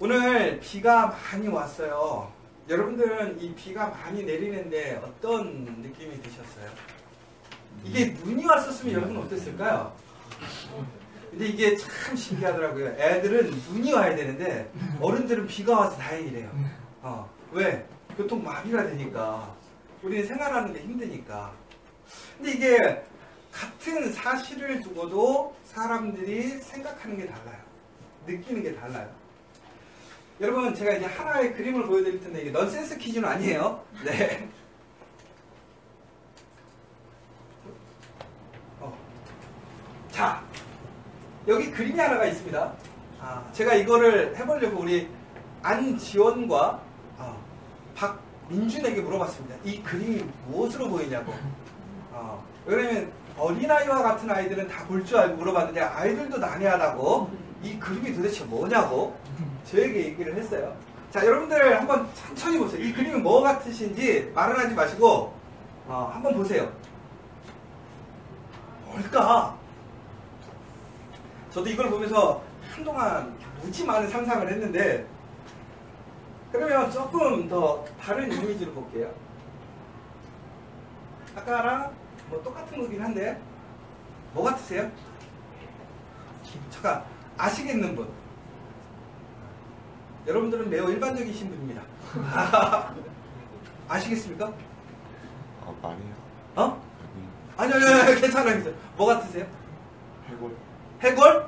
오늘 비가 많이 왔어요. 여러분들은 이 비가 많이 내리는데 어떤 느낌이 드셨어요? 이게 눈이 왔었으면 여러분 어땠을까요? 근데 이게 참 신기하더라고요. 애들은 눈이 와야 되는데 어른들은 비가 와서 다행이래요. 왜? 교통마비가 되니까. 우리는 생활하는 게 힘드니까. 근데 이게 같은 사실을 두고도 사람들이 생각하는 게 달라요. 느끼는 게 달라요. 여러분, 제가 이제 하나의 그림을 보여드릴 텐데 이게 넌센스 퀴즈는 아니에요. 네. 자, 여기 그림이 하나가 있습니다. 제가 이거를 해보려고 우리 안지원과 박민준에게 물어봤습니다. 이 그림이 무엇으로 보이냐고. 왜냐면 어린아이와 같은 아이들은 다 볼 줄 알고 물어봤는데 아이들도 난해하다고 이 그림이 도대체 뭐냐고 저에게 얘기를 했어요. 자, 여러분들 한번 천천히 보세요. 이 그림이 뭐 같으신지 말은 하지 마시고 한번 보세요. 뭘까? 저도 이걸 보면서 한동안 무지 많은 상상을 했는데, 그러면 조금 더 다른 이미지로 볼게요. 아까랑 뭐 똑같은 거긴 한데 뭐 같으세요? 잠깐, 아시겠는 분? 여러분들은 매우 일반적이신 분입니다. 아시겠습니까? 말이에요. 아니요, 괜찮아요. 뭐 같으세요? 해골. 해골?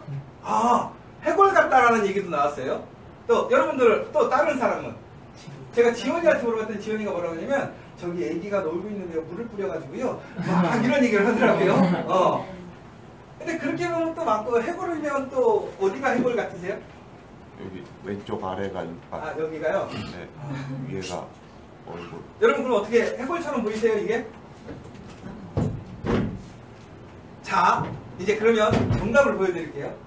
해골 같다라는 얘기도 나왔어요. 또 여러분들 또 다른 사람은, 제가 지원이한테 물어봤더니 지원이가 뭐라고 하냐면 저기 애기가 놀고 있는데요, 물을 뿌려가지고요 막 이런 얘기를 하더라고요. 근데 그렇게 보면 또 맞고, 해골이면 또 어디가 해골 같으세요? 여기 왼쪽 아래가 여기가요? 네. 위에가 얼굴. 여러분 그럼 어떻게 해골처럼 보이세요 이게? 자, 이제 그러면 정답을 보여드릴게요.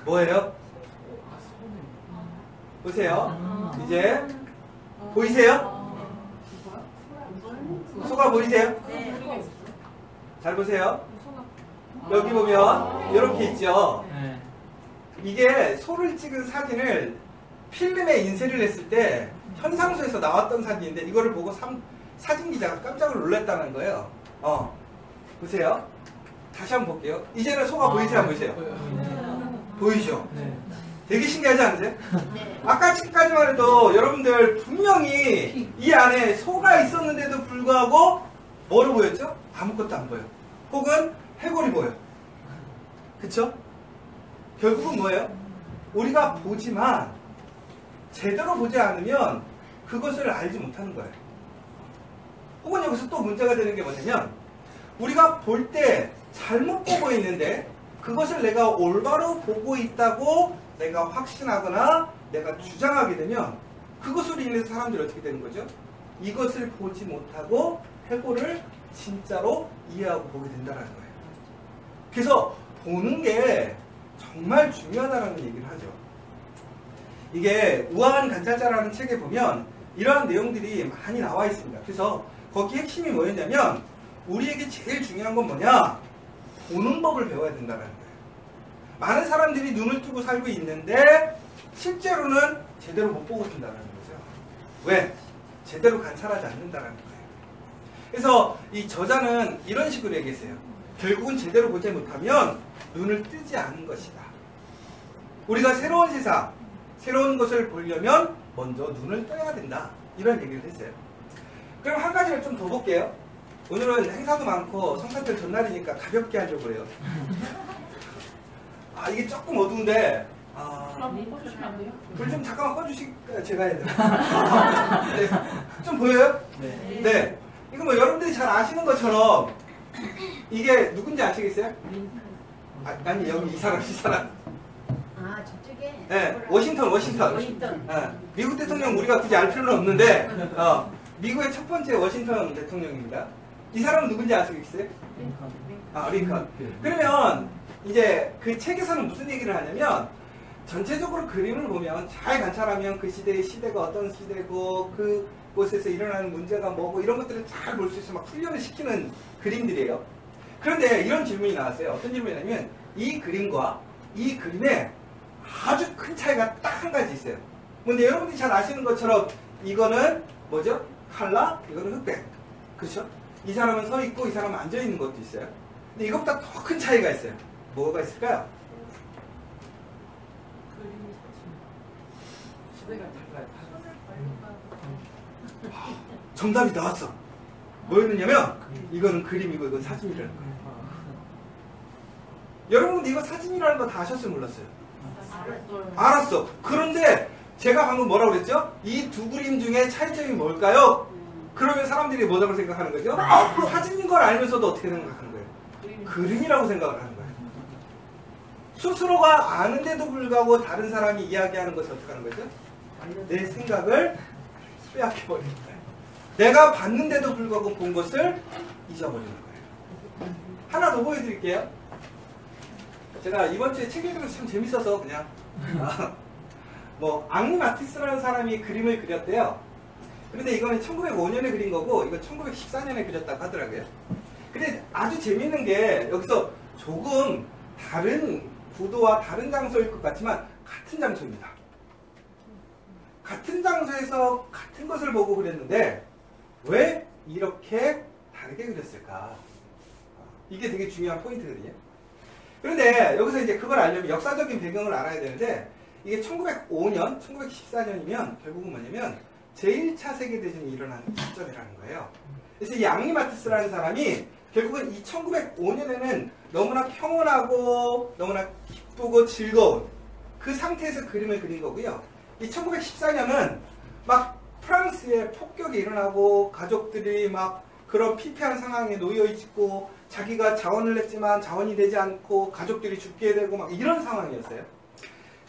뭐예요? 보세요. 이제 보이세요? 소가 보이세요? 잘 보세요. 여기 보면 이렇게 있죠. 이게 소를 찍은 사진을 필름에 인쇄를 했을 때 현상소에서 나왔던 사진인데, 이거를 보고 사진 기자가 깜짝 놀랐다는 거예요. 보세요. 다시 한번 볼게요. 이제는 소가 보이세요, 안 보이세요? 보이죠? 되게 신기하지 않으세요? 아까 지금까지만 해도 여러분들 분명히 이 안에 소가 있었는데도 불구하고 뭐로 보였죠? 아무것도 안 보여. 혹은 해골이 보여. 그쵸? 결국은 뭐예요? 우리가 보지만 제대로 보지 않으면 그것을 알지 못하는 거예요. 혹은 여기서 또 문제가 되는 게 뭐냐면, 우리가 볼 때 잘못 보고 있는데 그것을 내가 올바로 보고 있다고 내가 확신하거나 내가 주장하게 되면 그것으로 인해서 사람들이 어떻게 되는 거죠? 이것을 보지 못하고 해골을 진짜로 이해하고 보게 된다는 거예요. 그래서 보는 게 정말 중요하다는 얘기를 하죠. 이게 우아한 관찰자라는 책에 보면 이러한 내용들이 많이 나와 있습니다. 그래서 거기 핵심이 뭐였냐면, 우리에게 제일 중요한 건 뭐냐? 보는 법을 배워야 된다는 거예요. 많은 사람들이 눈을 뜨고 살고 있는데 실제로는 제대로 못 보고 있다는 거죠. 왜? 제대로 관찰하지 않는다는 거예요. 그래서 이 저자는 이런 식으로 얘기했어요. 결국은 제대로 보지 못하면 눈을 뜨지 않은 것이다. 우리가 새로운 세상, 새로운 것을 보려면 먼저 눈을 떠야 된다. 이런 얘기를 했어요. 그럼 한 가지를 좀 더 볼게요. 오늘은 행사도 많고 성탄절 전날이니까 가볍게 하려고 해요. 이게 조금 어두운데 꺼주시면 안 돼요? 불 좀 잠깐만 꺼주실까요? 제가 해야 돼요. 네. 좀 보여요? 네. 이거 뭐 여러분들이 잘 아시는 것처럼 이게 누군지 아시겠어요? 아니 여기 이 사람. 저쪽에. 네, 워싱턴. 미국 대통령 우리가 굳이 알 필요는 없는데 미국의 첫 번째 워싱턴 대통령입니다. 이 사람은 누군지 아시겠어요? 링컨. 그러면 이제 그 책에서는 무슨 얘기를 하냐면, 전체적으로 그림을 보면 잘 관찰하면 그 시대의 시대가 어떤 시대고 그곳에서 일어나는 문제가 뭐고 이런 것들을 잘 볼 수 있어 막 훈련을 시키는 그림들이에요. 그런데 이런 질문이 나왔어요. 어떤 질문이냐면 이 그림과 이 그림에 아주 큰 차이가 딱 한 가지 있어요. 근데 여러분들이 잘 아시는 것처럼 이거는 뭐죠? 칼라, 이거는 흑백. 그렇죠? 이 사람은 서 있고 이 사람은 앉아 있는 것도 있어요. 근데 이것보다 더 큰 차이가 있어요. 뭐가 있을까요? 정답이 나왔어. 뭐였느냐면 이거는 그림이고 이건 사진이라는 거예요. 여러분 이거 사진이라는 거 다 아셨어요? 몰랐어요? 알았어. 그런데 제가 방금 뭐라고 그랬죠? 이 두 그림 중에 차이점이 뭘까요? 그러면 사람들이 뭐라고 생각하는 거죠? 사진인 걸 알면서도 어떻게 생각하는 거예요? 그림이라고 생각을 하는 거예요. 스스로가 아는데도 불구하고 다른 사람이 이야기하는 것을 어떻게 하는 거죠? 내 생각을 빼앗겨버리는 거예요. 내가 봤는데도 불구하고 본 것을 잊어버리는 거예요. 하나 더 보여드릴게요. 제가 이번 주에 책 읽으면서 참 재밌어서 그냥 앙리 마티스라는 사람이 그림을 그렸대요. 그런데 이거는 1905년에 그린 거고 이건 1914년에 그렸다고 하더라고요. 근데 아주 재밌는 게 여기서 조금 다른 구도와 다른 장소일 것 같지만 같은 장소입니다. 같은 장소에서 같은 것을 보고 그렸는데 왜 이렇게 다르게 그렸을까? 이게 되게 중요한 포인트거든요. 그런데 여기서 이제 그걸 알려면 역사적인 배경을 알아야 되는데 이게 1905년, 1914년이면 결국은 뭐냐면 제1차 세계대전이 일어나는 시점이라는 거예요. 그래서 이 앙리 마티스라는 사람이 결국은 이 1905년에는 너무나 평온하고 너무나 기쁘고 즐거운 그 상태에서 그림을 그린 거고요. 이 1914년은 막 프랑스에 폭격이 일어나고 가족들이 막 그런 피폐한 상황에 놓여 있고 자기가 자원을 냈지만 자원이 되지 않고 가족들이 죽게 되고 막 이런 상황이었어요.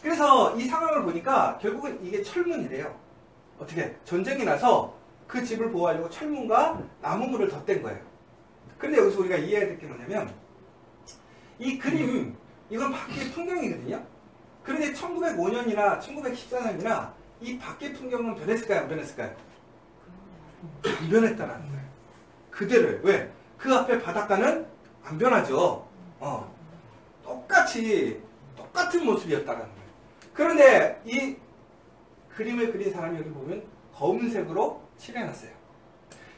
그래서 이 상황을 보니까 결국은 이게 철문이래요. 어떻게? 전쟁이 나서 그 집을 보호하려고 철문과 나무물을 덧댄 거예요. 근데 여기서 우리가 이해해야 될 게 뭐냐면 이 그림, 이건 밖의 풍경이거든요. 그런데 1905년이나 1914년이나 이 밖의 풍경은 변했을까요? 안 변했을까요? 안 변했다라는 거예요. 그대로예요. 왜? 그 앞에 바닷가는 안 변하죠. 똑같은 모습이었다라는 거예요. 그런데 이 그림을 그린 사람이 여기 보면 검은색으로 칠해놨어요.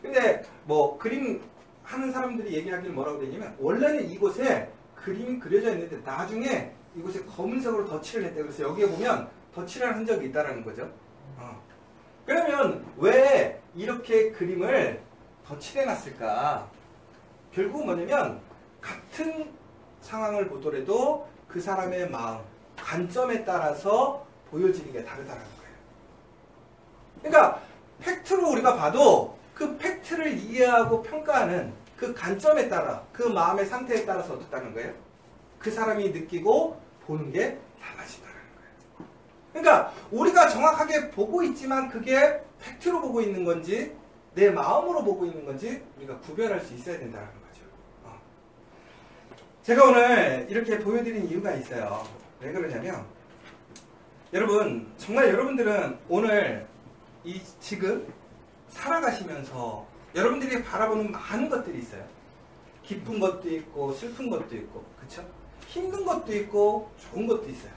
근데 뭐 그림 하는 사람들이 얘기하기를 뭐라고 되냐면 원래는 이곳에 그림이 그려져 있는데 나중에 이곳에 검은색으로 덧칠을 했대요. 그래서 여기에 보면 덧칠한 흔적이 있다라는 거죠. 그러면 왜 이렇게 그림을 덧칠해놨을까? 결국은 뭐냐면 같은 상황을 보더라도 그 사람의 마음, 관점에 따라서 보여지는 게 다르다는 거예요. 그러니까 팩트로 우리가 봐도 그 팩트를 이해하고 평가하는 그 관점에 따라, 그 마음의 상태에 따라서 어떻다는 거예요? 그 사람이 느끼고 보는 게 달라진다는 거예요. 그러니까 우리가 정확하게 보고 있지만 그게 팩트로 보고 있는 건지 내 마음으로 보고 있는 건지 우리가 구별할 수 있어야 된다는 거죠. 제가 오늘 이렇게 보여드린 이유가 있어요. 왜 그러냐면 여러분, 정말 여러분들은 오늘 지금 살아가시면서 여러분들이 바라보는 많은 것들이 있어요. 기쁜 것도 있고 슬픈 것도 있고, 그쵸? 힘든 것도 있고 좋은 것도 있어요.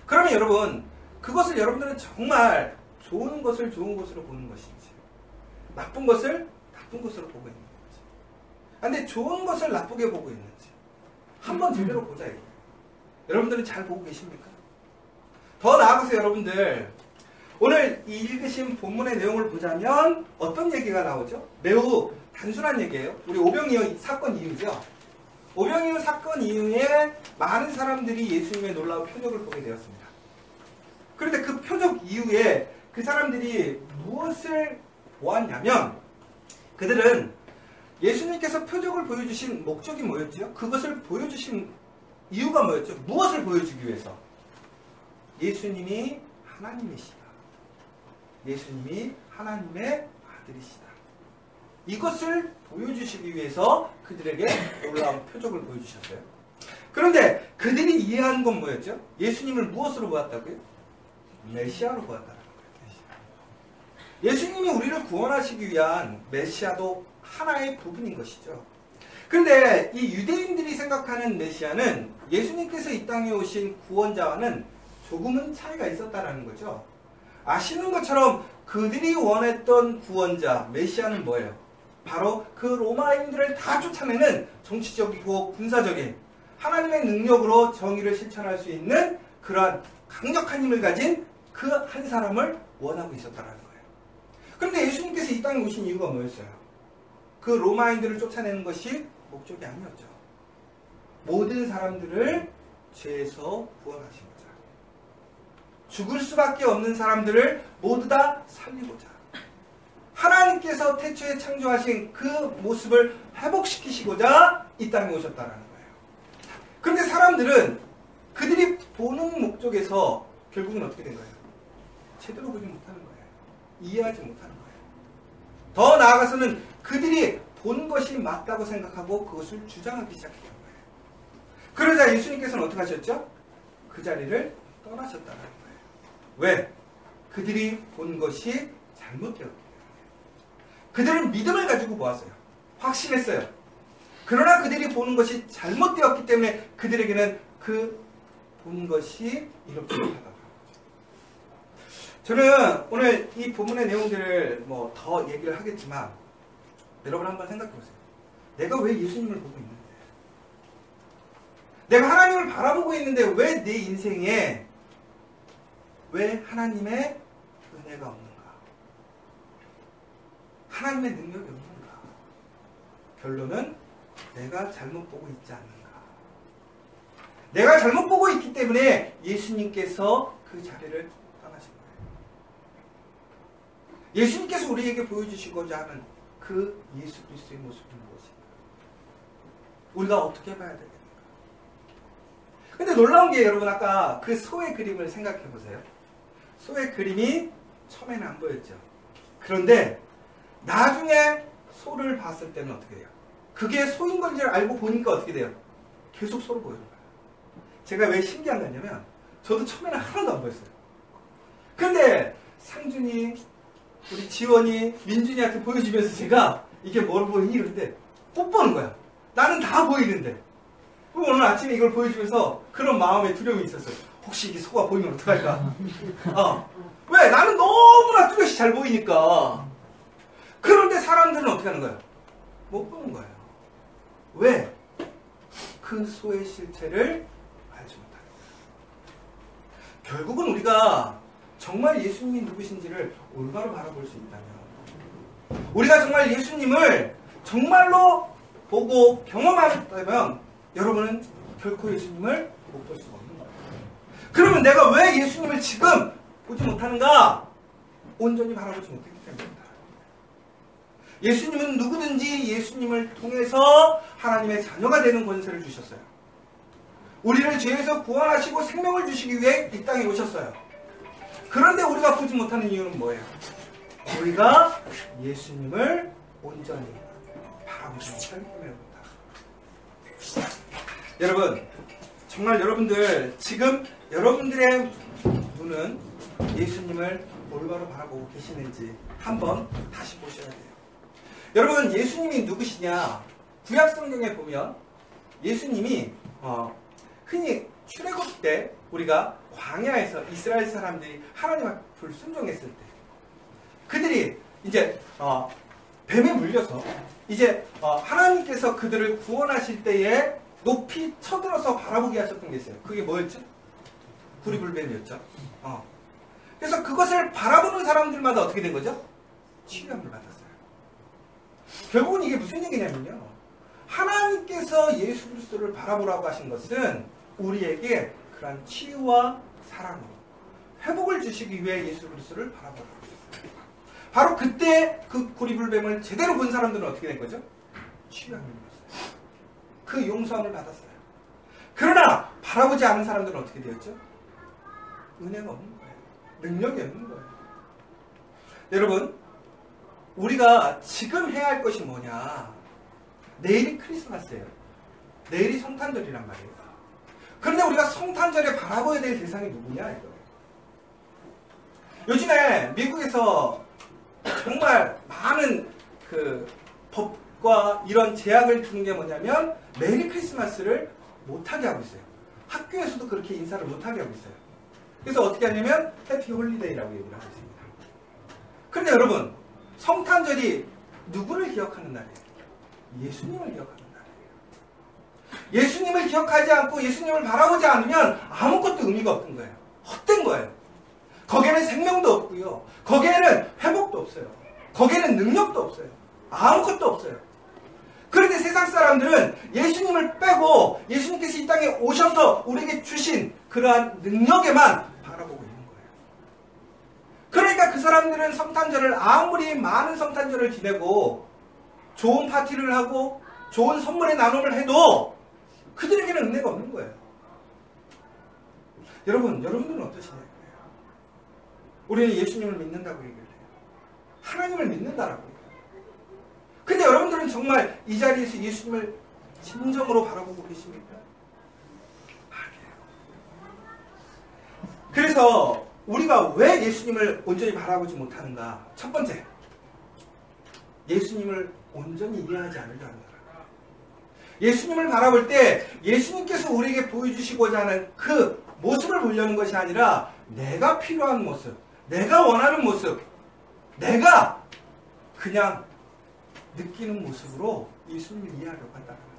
그러면 여러분, 그것을 여러분들은 정말 좋은 것을 좋은 것으로 보는 것인지 나쁜 것을 나쁜 것으로 보고 있는 건지, 근데 좋은 것을 나쁘게 보고 있는지 한번 제대로 보자 이거예요. 여러분들은 잘 보고 계십니까? 더 나아가서 여러분들 오늘 이 읽으신 본문의 내용을 보자면 어떤 얘기가 나오죠? 매우 단순한 얘기예요. 우리 오병이어 사건 이후죠. 오병이어 사건 이후에 많은 사람들이 예수님의 놀라운 표적을 보게 되었습니다. 그런데 그 표적 이후에 그 사람들이 무엇을 보았냐면 그들은 예수님께서 표적을 보여주신 목적이 뭐였죠? 그것을 보여주신 이유가 뭐였죠? 무엇을 보여주기 위해서? 예수님이 하나님이시다. 예수님이 하나님의 아들이시다. 이것을 보여주시기 위해서 그들에게 놀라운 표적을 보여주셨어요. 그런데 그들이 이해한 건 뭐였죠? 예수님을 무엇으로 보았다고요? 메시아로 보았다는 거예요. 예수님이 우리를 구원하시기 위한 메시아도 하나의 부분인 것이죠. 그런데 이 유대인들이 생각하는 메시아는 예수님께서 이 땅에 오신 구원자와는 조금은 차이가 있었다는 거죠. 아시는 것처럼 그들이 원했던 구원자, 메시아는 뭐예요? 바로 그 로마인들을 다 쫓아내는 정치적이고 군사적인 하나님의 능력으로 정의를 실천할 수 있는 그러한 강력한 힘을 가진 그 한 사람을 원하고 있었다는 거예요. 그런데 예수님께서 이 땅에 오신 이유가 뭐였어요? 그 로마인들을 쫓아내는 것이 목적이 아니었죠. 모든 사람들을 죄에서 구원하신 거죠. 죽을 수밖에 없는 사람들을 모두 다 살리고자 하나님께서 태초에 창조하신 그 모습을 회복시키시고자 이 땅에 오셨다는 거예요. 그런데 사람들은 그들이 보는 목적에서 결국은 어떻게 된 거예요? 제대로 보지 못하는 거예요. 이해하지 못하는 거예요. 더 나아가서는 그들이 본 것이 맞다고 생각하고 그것을 주장하기 시작했던 거예요. 그러자 예수님께서는 어떻게 하셨죠? 그 자리를 떠나셨다는 거예요. 왜? 그들이 본 것이 잘못되었기 때문에. 그들은 믿음을 가지고 보았어요. 확신했어요. 그러나 그들이 보는 것이 잘못되었기 때문에 그들에게는 그 본 것이 이렇게 못하다고 하는 거죠. 저는 오늘 이 본문의 내용들을 뭐 더 얘기를 하겠지만 여러분 한번 생각해 보세요. 내가 왜 예수님을 보고 있는데? 내가 하나님을 바라보고 있는데 왜 내 인생에 왜 하나님의 은혜가 없는가? 하나님의 능력이 없는가? 결론은 내가 잘못 보고 있지 않는가? 내가 잘못 보고 있기 때문에 예수님께서 그 자리를 떠나신 거예요. 예수님께서 우리에게 보여주시고자 하는 그 예수 그리스도의 모습은 무엇인가? 우리가 어떻게 봐야 되겠는가? 근데 놀라운 게 여러분 아까 그 소의 그림을 생각해 보세요. 소의 그림이 처음에는 안 보였죠. 그런데 나중에 소를 봤을 때는 어떻게 돼요? 그게 소인 건지를 알고 보니까 어떻게 돼요? 계속 소로 보이는 거예요. 제가 왜 신기한 거냐면 저도 처음에는 하나도 안 보였어요. 근데 상준이, 우리 지원이, 민준이한테 보여주면서 제가 이게 뭘 보이니? 이러는데 못 보는 거야. 나는 다 보이는데. 그리고 오늘 아침에 이걸 보여주면서 그런 마음의 두려움이 있었어요. 혹시 이게 소가 보이면 어떡할까? 왜? 나는 너무나 뚜렷이 잘 보이니까. 그런데 사람들은 어떻게 하는 거야? 못 보는 거예요. 왜? 그 소의 실체를 알지 못하는 거예요. 결국은 우리가 정말 예수님이 누구신지를 올바로 바라볼 수 있다면, 우리가 정말 예수님을 정말로 보고 경험하셨다면 여러분은 결코 예수님을 못 볼 수가 없는 거예요. 그러면 내가 왜 예수님을 지금 보지 못하는가? 온전히 바라보지 못했기 때문입니다. 예수님은 누구든지 예수님을 통해서 하나님의 자녀가 되는 권세를 주셨어요. 우리를 죄에서 구원하시고 생명을 주시기 위해 이 땅에 오셨어요. 그런데 우리가 보지 못하는 이유는 뭐예요? 우리가 예수님을 온전히 바라보지 못하기 때문입니다. 여러분, 정말 여러분들 지금 여러분들의 눈은 예수님을 올바로 바라보고 계시는지 한번 다시 보셔야 돼요. 여러분, 예수님이 누구시냐? 구약 성경에 보면 예수님이 흔히 출애굽 때 우리가 광야에서 이스라엘 사람들이 하나님 앞에 불순종했을 때 그들이 이제 뱀에 물려서 이제 하나님께서 그들을 구원하실 때에 높이 쳐들어서 바라보게 하셨던 게 있어요. 그게 뭐였죠? 구리불뱀이었죠. 그래서 그것을 바라보는 사람들마다 어떻게 된 거죠? 치유함을 받았어요. 결국은 이게 무슨 얘기냐면요, 하나님께서 예수 그리스도를 바라보라고 하신 것은 우리에게 그러한 치유와 사랑으로 회복을 주시기 위해 예수 그리스도를 바라보라고 하셨어요. 바로 그때 그 구리불뱀을 제대로 본 사람들은 어떻게 된 거죠? 치유함을 받았어요. 그 용서함을 받았어요. 그러나 바라보지 않은 사람들은 어떻게 되었죠? 은혜가 없는 거예요. 능력이 없는 거예요. 여러분, 우리가 지금 해야 할 것이 뭐냐? 내일이 크리스마스예요. 내일이 성탄절이란 말이에요. 그런데 우리가 성탄절에 바라봐야 될 대상이 누구냐 이거예요. 요즘에 미국에서 정말 많은 그 법과 이런 제약을 두는 게 뭐냐면 메리 크리스마스를 못하게 하고 있어요. 학교에서도 그렇게 인사를 못하게 하고 있어요. 그래서 어떻게 하냐면 해피 홀리데이라고 얘기를 하고 있습니다. 그런데 여러분, 성탄절이 누구를 기억하는 날이에요? 예수님을 기억하는 날이에요. 예수님을 기억하지 않고 예수님을 바라보지 않으면 아무것도 의미가 없는 거예요. 헛된 거예요. 거기에는 생명도 없고요. 거기에는 회복도 없어요. 거기에는 능력도 없어요. 아무것도 없어요. 그런데 세상 사람들은 예수님을 빼고 예수님께서 이 땅에 오셔서 우리에게 주신 그러한 능력에만 바라보고 있는 거예요. 그러니까 그 사람들은 성탄절을 아무리 많은 성탄절을 지내고 좋은 파티를 하고 좋은 선물의 나눔을 해도 그들에게는 은혜가 없는 거예요. 여러분들은 어떠시냐고요? 우리는 예수님을 믿는다고 얘기를 해요. 하나님을 믿는다라고 해요. 근데 여러분들은 정말 이 자리에서 예수님을 진정으로 바라보고 계십니까? 아니에요. 그래서 우리가 왜 예수님을 온전히 바라보지 못하는가? 첫 번째, 예수님을 온전히 이해하지 않으려는 거예요. 예수님을 바라볼 때 예수님께서 우리에게 보여주시고자 하는 그 모습을 보려는 것이 아니라 내가 필요한 모습, 내가 원하는 모습, 내가 그냥 느끼는 모습으로 예수님을 이해하려고 한다는 거예요.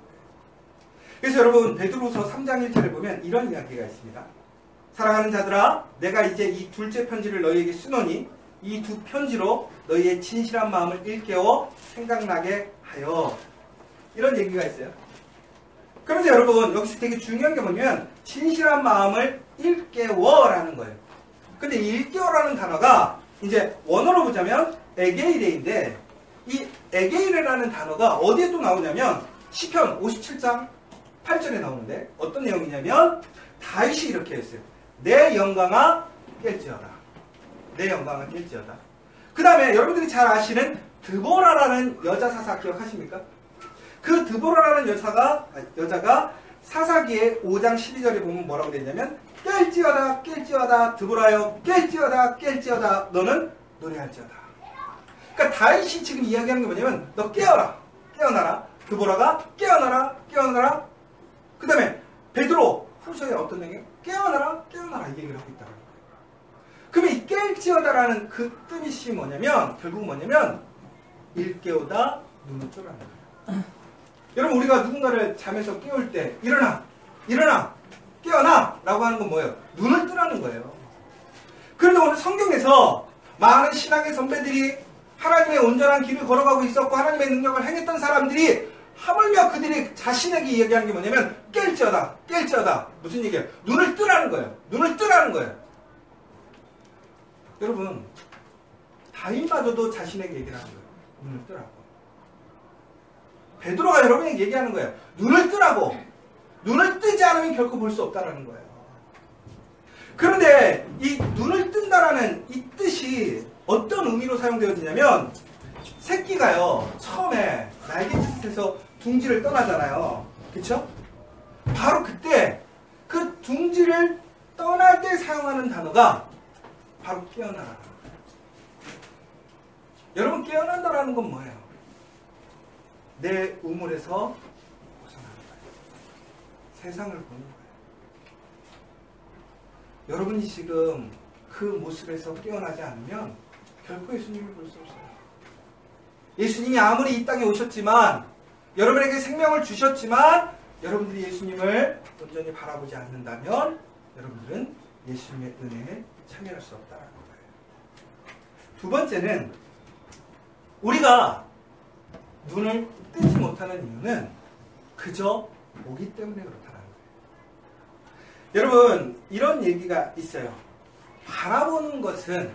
그래서 여러분, 베드로서 3장 1절에 보면 이런 이야기가 있습니다. 사랑하는 자들아, 내가 이제 이 둘째 편지를 너희에게 쓰노니 이 두 편지로 너희의 진실한 마음을 일깨워 생각나게 하여. 이런 얘기가 있어요. 그런데 여러분, 여기서 되게 중요한 게 뭐냐면 진실한 마음을 일깨워라는 거예요. 근데 일깨워라는 단어가 이제 원어로 보자면 에게이레인데, 이 에게이레라는 단어가 어디에 또 나오냐면 시편 57장 8절에 나오는데 어떤 내용이냐면 다윗이 이렇게 했어요. 내 영광아 깰지어다. 내 영광아 깰지어다. 그 다음에 여러분들이 잘 아시는 드보라라는 여자 사사 기억하십니까? 그 드보라라는 여자가 사사기의 5장 12절에 보면 뭐라고 되냐면 깰지어다 깰지어다 드보라여 깰지어다 깰지어다 너는 노래할지어다. 그러니까 다윗이 지금 이야기하는 게 뭐냐면 너 깨어라 깨어나라. 드보라가 깨어나라 깨어나라. 그 다음에 베드로 후서에 어떤 내용? 깨어나라 깨어나라 이 얘기를 하고 있다는 거예요. 그러면 이 깰지어다라는 그 뜻이 뭐냐면 결국 뭐냐면 일깨우다 눈을 뜨라는 거예요. 여러분, 우리가 누군가를 잠에서 깨울 때 일어나 일어나 깨어나 라고 하는 건 뭐예요? 눈을 뜨라는 거예요. 그런데 오늘 성경에서 많은 신앙의 선배들이 하나님의 온전한 길을 걸어가고 있었고 하나님의 능력을 행했던 사람들이 하물며 그들이 자신에게 이야기하는 게 뭐냐면 깰지어다 깰지어다. 무슨 얘기예요? 눈을 뜨라는 거예요. 눈을 뜨라는 거예요. 여러분, 다윗마저도 자신에게 얘기를 하는 거예요. 눈을 뜨라고. 베드로가 여러분에게 얘기하는 거예요. 눈을 뜨라고. 눈을 뜨지 않으면 결코 볼 수 없다라는 거예요. 그런데 이 눈을 뜬다라는 이 뜻이 어떤 의미로 사용되어지냐면 새끼가요 처음에 날개짓에서 둥지를 떠나잖아요. 그쵸? 바로 그때 그 둥지를 떠날 때 사용하는 단어가 바로 깨어나라. 여러분, 깨어난다라는 건 뭐예요? 내 우물에서 벗어나는 거예요. 세상을 보는 거예요. 여러분이 지금 그 모습에서 깨어나지 않으면 결코 예수님을 볼 수 없어요. 예수님이 아무리 이 땅에 오셨지만 여러분에게 생명을 주셨지만 여러분들이 예수님을 온전히 바라보지 않는다면 여러분들은 예수님의 은혜에 참여할 수 없다는 거예요. 두 번째는 우리가 눈을 뜨지 못하는 이유는 그저 보기 때문에 그렇다는 거예요. 여러분, 이런 얘기가 있어요. 바라보는 것은,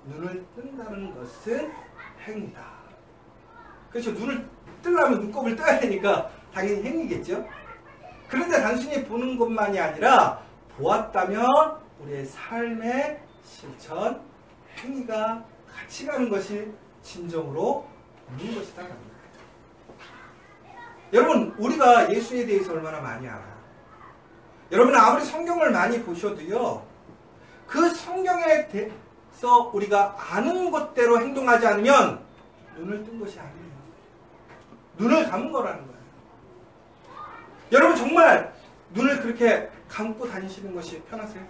눈을 뜬다는 것은 행위다. 그렇죠? 눈을 뜨려면 눈곱을 떠야 되니까 당연히 행위겠죠? 그런데 단순히 보는 것만이 아니라 보았다면 우리의 삶의 실천, 행위가 같이 가는 것이 진정으로 있는 것이다. 여러분, 우리가 예수에 대해서 얼마나 많이 알아요? 여러분 아무리 성경을 많이 보셔도요, 그 성경에 대해서 우리가 아는 것대로 행동하지 않으면 눈을 뜬 것이 아니에요. 눈을 감은 거라는 거예요. 여러분 정말 눈을 그렇게 감고 다니시는 것이 편하세요?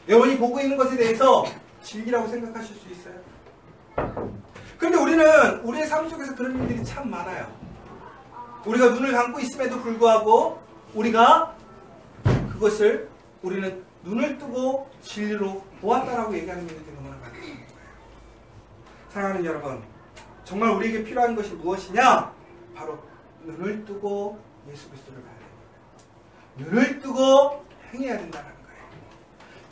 여러분이 보고 있는 것에 대해서 진리라고 생각하실 수 있어요? 그런데 우리는 우리의 삶 속에서 그런 일들이 참 많아요. 우리가 눈을 감고 있음에도 불구하고 우리가 그것을 우리는 눈을 뜨고 진리로 보았다라고 얘기하는 일들이 너무나 많다는 거예요. 사랑하는 여러분, 정말 우리에게 필요한 것이 무엇이냐? 바로 눈을 뜨고 예수 그리스도를 봐야 됩니다. 눈을 뜨고 행해야 된다는 거예요.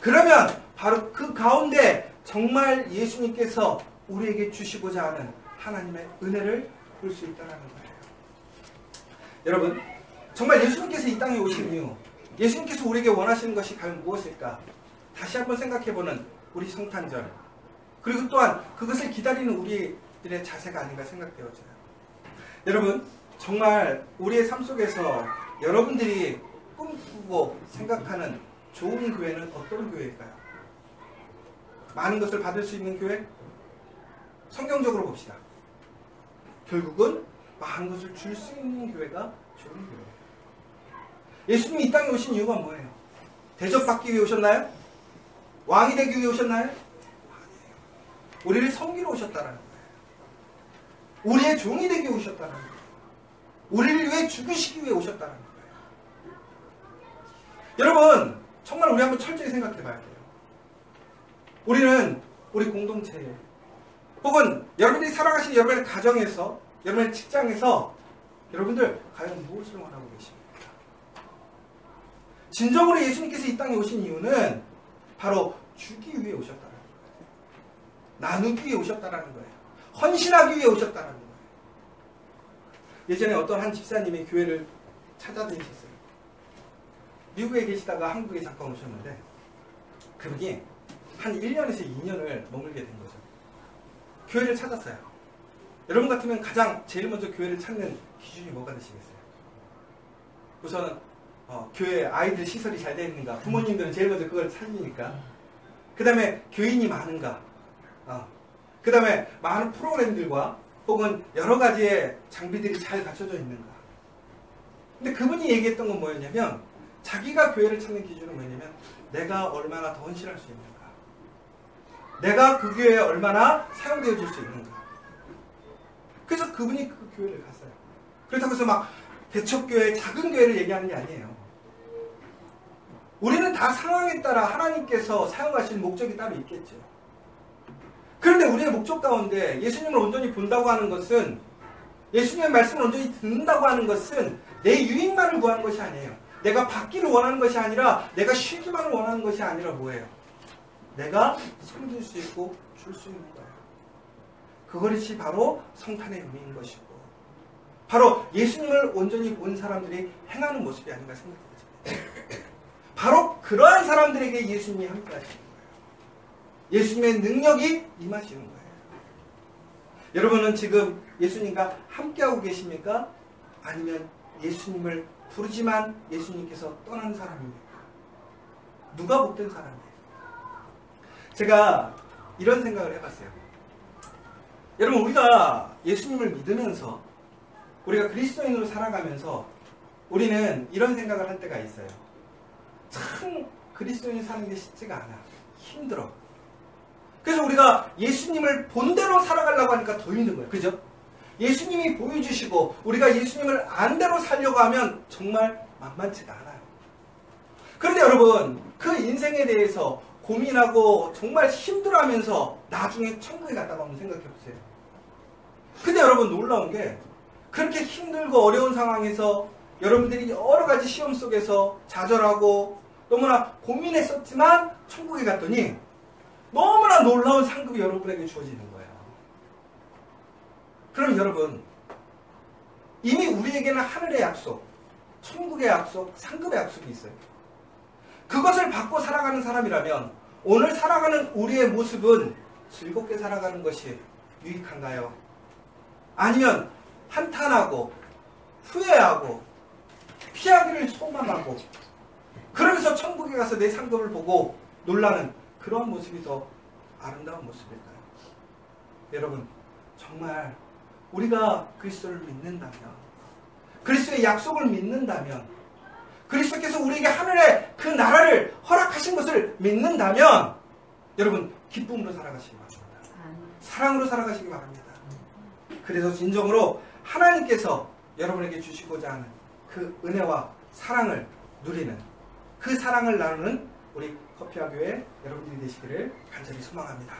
그러면 바로 그 가운데 정말 예수님께서 우리에게 주시고자 하는 하나님의 은혜를 볼 수 있다는 거예요. 여러분, 정말 예수님께서 이 땅에 오신 이유, 예수님께서 우리에게 원하시는 것이 과연 무엇일까? 다시 한번 생각해보는 우리 성탄절, 그리고 또한 그것을 기다리는 우리들의 자세가 아닌가 생각되어져요. 여러분, 정말 우리의 삶 속에서 여러분들이 꿈꾸고 생각하는 좋은 교회는 어떤 교회일까요? 많은 것을 받을 수 있는 교회? 성경적으로 봅시다. 결국은 많은 것을 줄 수 있는 교회가 좋은 교회예요. 예수님이 이 땅에 오신 이유가 뭐예요? 대접받기 위해 오셨나요? 왕이 되기 위해 오셨나요? 아니에요. 우리를 섬기러 오셨다는 거예요. 우리의 종이 되기 위해 오셨다는 거예요. 우리를 위해 죽으시기 위해 오셨다는 거예요. 여러분, 정말 우리 한번 철저히 생각해 봐야 돼요. 우리는 우리 공동체에, 혹은 여러분들이 살아가시는 여러분의 가정에서, 여러분의 직장에서 여러분들 과연 무엇을 원하고 계십니까? 진정으로 예수님께서 이 땅에 오신 이유는 바로 주기 위해 오셨다는 거예요. 나누기 위해 오셨다는 거예요. 헌신하기 위해 오셨다는 거예요. 예전에 어떤 한 집사님이 교회를 찾아다니셨어요. 미국에 계시다가 한국에 잠깐 오셨는데 그분이 한 1년에서 2년을 머물게 된 거죠. 교회를 찾았어요. 여러분 같으면 가장 제일 먼저 교회를 찾는 기준이 뭐가 되시겠어요? 우선은 교회 아이들 시설이 잘 되어 있는가, 부모님들은 제일 먼저 그걸 찾으니까. 그 다음에 교인이 많은가, 그 다음에 많은 프로그램들과 혹은 여러 가지의 장비들이 잘 갖춰져 있는가. 근데 그분이 얘기했던 건 뭐였냐면, 자기가 교회를 찾는 기준은 뭐냐면 내가 얼마나 더 헌신할 수 있는가, 내가 그 교회에 얼마나 사용되어 줄 수 있는가. 그래서 그분이 그 교회를 갔어요. 그렇다고 해서 막 대척교회, 작은 교회를 얘기하는 게 아니에요. 우리는 다 상황에 따라 하나님께서 사용하실 목적이 따로 있겠죠. 그런데 우리의 목적 가운데 예수님을 온전히 본다고 하는 것은, 예수님의 말씀을 온전히 듣는다고 하는 것은 내 유익만을 구하는 것이 아니에요. 내가 받기를 원하는 것이 아니라, 내가 쉬기만을 원하는 것이 아니라 뭐예요? 내가 섬길 수 있고 줄 수 있는 거예요. 그것이 바로 성탄의 의미인 것이고, 바로 예수님을 온전히 본 사람들이 행하는 모습이 아닌가 생각합니다. 바로 그러한 사람들에게 예수님이 함께 하시는 거예요. 예수님의 능력이 임하시는 거예요. 여러분은 지금 예수님과 함께하고 계십니까? 아니면 예수님을 부르지만 예수님께서 떠난 사람입니까? 누가 복된 사람이에요? 제가 이런 생각을 해봤어요. 여러분, 우리가 예수님을 믿으면서, 우리가 그리스도인으로 살아가면서 우리는 이런 생각을 할 때가 있어요. 참 그리스도인 사는 게 쉽지가 않아. 힘들어. 그래서 우리가 예수님을 본대로 살아가려고 하니까 더 힘든 거예요. 그죠? 예수님이 보여주시고 우리가 예수님을 안대로 살려고 하면 정말 만만치가 않아요. 그런데 여러분, 그 인생에 대해서 고민하고 정말 힘들어하면서 나중에 천국에 갔다가 한번 생각해 보세요. 근데 여러분, 놀라운 게 그렇게 힘들고 어려운 상황에서 여러분들이 여러 가지 시험 속에서 좌절하고 너무나 고민했었지만 천국에 갔더니 너무나 놀라운 상급이 여러분에게 주어지는 거예요. 그럼 여러분, 이미 우리에게는 하늘의 약속, 천국의 약속, 상급의 약속이 있어요. 그것을 받고 살아가는 사람이라면 오늘 살아가는 우리의 모습은 즐겁게 살아가는 것이 유익한가요? 아니면 한탄하고 후회하고 피하기를 소망하고 그러면서 천국에 가서 내 상급을 보고 놀라는 그런 모습이 더 아름다운 모습일까요? 여러분 정말 우리가 그리스도를 믿는다면, 그리스도의 약속을 믿는다면, 그리스도께서 우리에게 하늘의 그 나라를 허락하신 것을 믿는다면 여러분 기쁨으로 살아가시기 바랍니다. 사랑으로 살아가시기 바랍니다. 그래서 진정으로 하나님께서 여러분에게 주시고자 하는 그 은혜와 사랑을 누리는, 그 사랑을 나누는 우리 커피와 교회 여러분들이 되시기를 간절히 소망합니다.